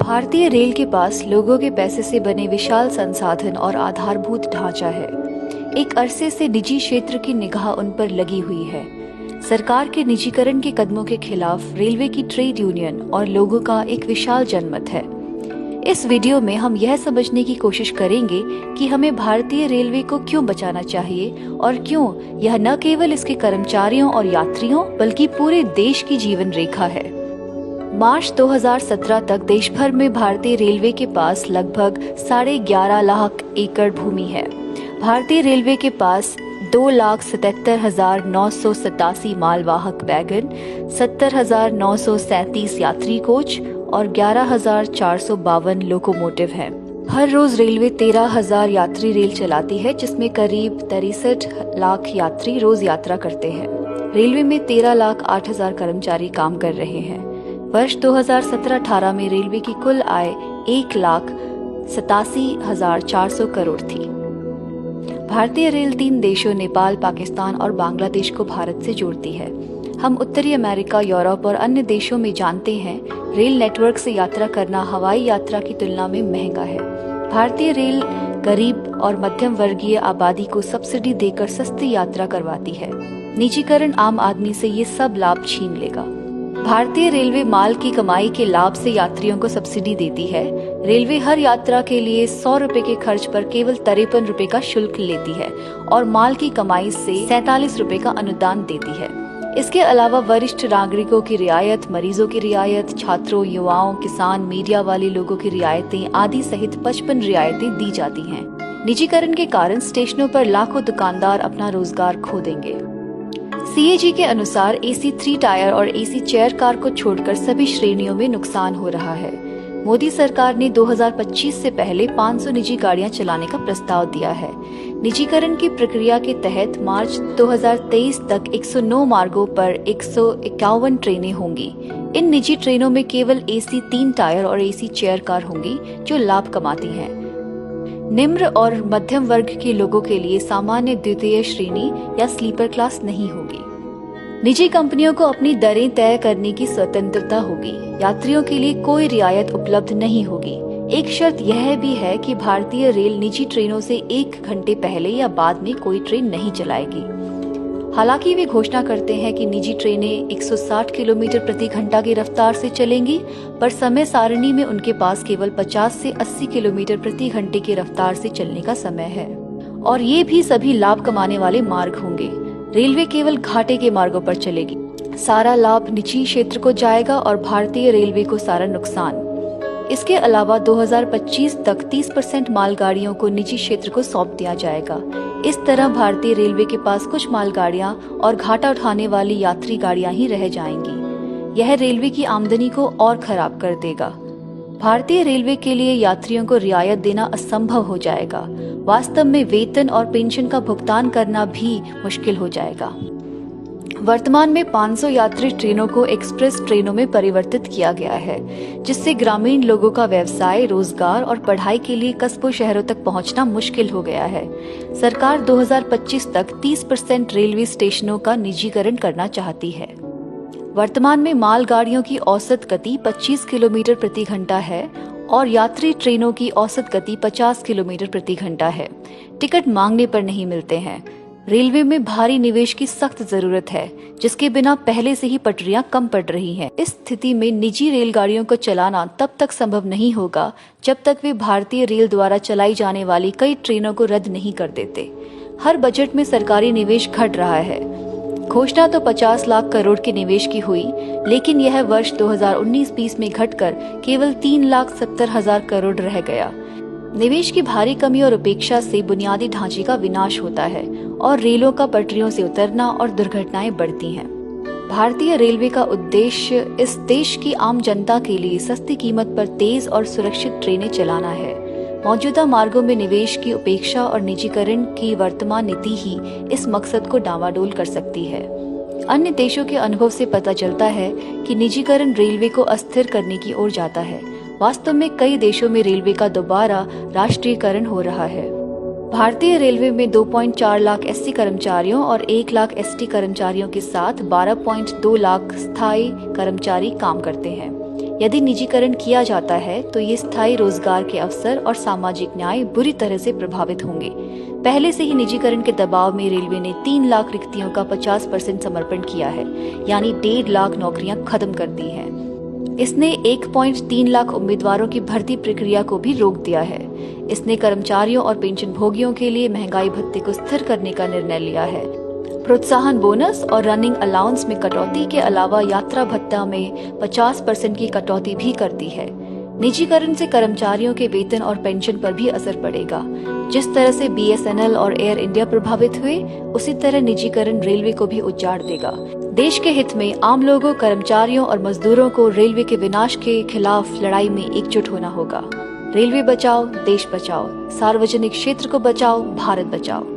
भारतीय रेल के पास लोगों के पैसे से बने विशाल संसाधन और आधारभूत ढांचा है। एक अरसे से निजी क्षेत्र की निगाह उन पर लगी हुई है। सरकार के निजीकरण के कदमों के खिलाफ रेलवे की ट्रेड यूनियन और लोगों का एक विशाल जनमत है। इस वीडियो में हम यह समझने की कोशिश करेंगे कि हमें भारतीय रेलवे को क्यों बचाना चाहिए और क्यों यह न केवल इसके कर्मचारियों और यात्रियों बल्कि पूरे देश की जीवन रेखा है। मार्च 2017 तक देश भर में भारतीय रेलवे के पास लगभग 11.5 लाख एकड़ भूमि है। भारतीय रेलवे के पास 2,77,987 मालवाहक वैगन, 70,937 यात्री कोच और 11,452 लोकोमोटिव हैं। हर रोज रेलवे 13,000 यात्री रेल चलाती है, जिसमें करीब 63 लाख यात्री रोज यात्रा करते हैं। रेलवे में 13,08,000 कर्मचारी काम कर रहे हैं। वर्ष 2017-18 में रेलवे की कुल आय 1,87,400 करोड़ थी। भारतीय रेल 3 देशों नेपाल, पाकिस्तान और बांग्लादेश को भारत से जोड़ती है। हम उत्तरी अमेरिका, यूरोप और अन्य देशों में जानते हैं, रेल नेटवर्क से यात्रा करना हवाई यात्रा की तुलना में महंगा है। भारतीय रेल गरीब और मध्यम वर्गीय आबादी को सब्सिडी देकर सस्ती यात्रा करवाती है। निजीकरण आम आदमी से ये सब लाभ छीन लेगा। भारतीय रेलवे माल की कमाई के लाभ से यात्रियों को सब्सिडी देती है। रेलवे हर यात्रा के लिए 100 रुपए के खर्च पर केवल 53 रुपए का शुल्क लेती है और माल की कमाई से 47 रुपए का अनुदान देती है। इसके अलावा वरिष्ठ नागरिकों की रियायत, मरीजों की रियायत, छात्रों, युवाओं, किसान, मीडिया वाले लोगों की रियायतें आदि सहित 55 रियायतें दी जाती हैं। निजीकरण के कारण स्टेशनों पर लाखों दुकानदार अपना रोजगार खो देंगे। CAG के अनुसार AC 3 टायर और AC चेयर कार को छोड़कर सभी श्रेणियों में नुकसान हो रहा है। मोदी सरकार ने 2025 से पहले 500 निजी गाड़ियां चलाने का प्रस्ताव दिया है। निजीकरण की प्रक्रिया के तहत मार्च 2023 तक 109 मार्गों पर 151 ट्रेनें होंगी। इन निजी ट्रेनों में केवल AC 3 टायर और AC चेयर कार होंगी जो लाभ कमाती हैं। निम्न और मध्यम वर्ग के लोगों के लिए सामान्य द्वितीय श्रेणी या स्लीपर क्लास नहीं होगी। निजी कंपनियों को अपनी दरें तय करने की स्वतंत्रता होगी। यात्रियों के लिए कोई रियायत उपलब्ध नहीं होगी। एक शर्त यह भी है कि भारतीय रेल निजी ट्रेनों से 1 घंटे पहले या बाद में कोई ट्रेन नहीं चलाएगी। हालांकि वे घोषणा करते हैं कि निजी ट्रेनें 160 किलोमीटर प्रति घंटा की रफ्तार से चलेंगी, पर समय सारणी में उनके पास केवल 50 से 80 किलोमीटर प्रति घंटे की रफ्तार से चलने का समय है और ये भी सभी लाभ कमाने वाले मार्ग होंगे। रेलवे केवल घाटे के मार्गों पर चलेगी। सारा लाभ निजी क्षेत्र को जाएगा और भारतीय रेलवे को सारा नुकसान। इसके अलावा 2025 तक 30% मालगाड़ियों को निजी क्षेत्र को सौंप दिया जाएगा। इस तरह भारतीय रेलवे के पास कुछ मालगाड़ियां और घाटा उठाने वाली यात्री गाड़ियां ही रह जाएंगी। यह रेलवे की आमदनी को और खराब कर देगा। भारतीय रेलवे के लिए यात्रियों को रियायत देना असंभव हो जाएगा। वास्तव में वेतन और पेंशन का भुगतान करना भी मुश्किल हो जाएगा। वर्तमान में 500 यात्री ट्रेनों को एक्सप्रेस ट्रेनों में परिवर्तित किया गया है, जिससे ग्रामीण लोगों का व्यवसाय, रोजगार और पढ़ाई के लिए कस्बों शहरों तक पहुंचना मुश्किल हो गया है। सरकार 2025 तक 30% रेलवे स्टेशनों का निजीकरण करना चाहती है। वर्तमान में मालगाड़ियों की औसत गति 25 किलोमीटर प्रति घंटा है और यात्री ट्रेनों की औसत गति 50 किलोमीटर प्रति घंटा है। टिकट मांगने पर नहीं मिलते हैं। रेलवे में भारी निवेश की सख्त जरूरत है, जिसके बिना पहले से ही पटरियां कम पड़ रही हैं। इस स्थिति में निजी रेलगाड़ियों को चलाना तब तक संभव नहीं होगा जब तक वे भारतीय रेल द्वारा चलाई जाने वाली कई ट्रेनों को रद्द नहीं कर देते। हर बजट में सरकारी निवेश घट रहा है। घोषणा तो 50 लाख करोड़ के निवेश की हुई, लेकिन यह वर्ष 2019-20 में घटकर केवल 3,70,000 करोड़ रह गया। निवेश की भारी कमी और उपेक्षा से बुनियादी ढांचे का विनाश होता है और रेलों का पटरियों से उतरना और दुर्घटनाएं बढ़ती हैं। भारतीय रेलवे का उद्देश्य इस देश की आम जनता के लिए सस्ती कीमत पर तेज और सुरक्षित ट्रेनें चलाना है। मौजूदा मार्गों में निवेश की उपेक्षा और निजीकरण की वर्तमान नीति ही इस मकसद को डामाडोल कर सकती है। अन्य देशों के अनुभव से पता चलता है कि निजीकरण रेलवे को अस्थिर करने की ओर जाता है। वास्तव में कई देशों में रेलवे का दोबारा राष्ट्रीयकरण हो रहा है। भारतीय रेलवे में 2.4 लाख SC कर्मचारियों और 1 लाख ST कर्मचारियों के साथ 12.2 लाख स्थायी कर्मचारी काम करते हैं। यदि निजीकरण किया जाता है तो ये स्थायी रोजगार के अवसर और सामाजिक न्याय बुरी तरह से प्रभावित होंगे। पहले से ही निजीकरण के दबाव में रेलवे ने 3 लाख रिक्तियों का 50% समर्पण किया है, यानी 1.5 लाख नौकरियां खत्म कर दी हैं। इसने 1.3 लाख उम्मीदवारों की भर्ती प्रक्रिया को भी रोक दिया है। इसने कर्मचारियों और पेंशन भोगियों के लिए महंगाई भत्ते को स्थिर करने का निर्णय लिया है। प्रोत्साहन बोनस और रनिंग अलाउंस में कटौती के अलावा यात्रा भत्ता में 50% की कटौती भी कर दी है। निजीकरण से कर्मचारियों के वेतन और पेंशन पर भी असर पड़ेगा। जिस तरह से BSNL और एयर इंडिया प्रभावित हुए, उसी तरह निजीकरण रेलवे को भी उजाड़ देगा। देश के हित में आम लोगों, कर्मचारियों और मजदूरों को रेलवे के विनाश के खिलाफ लड़ाई में एकजुट होना होगा। रेलवे बचाओ, देश बचाओ, सार्वजनिक क्षेत्र को बचाओ, भारत बचाओ।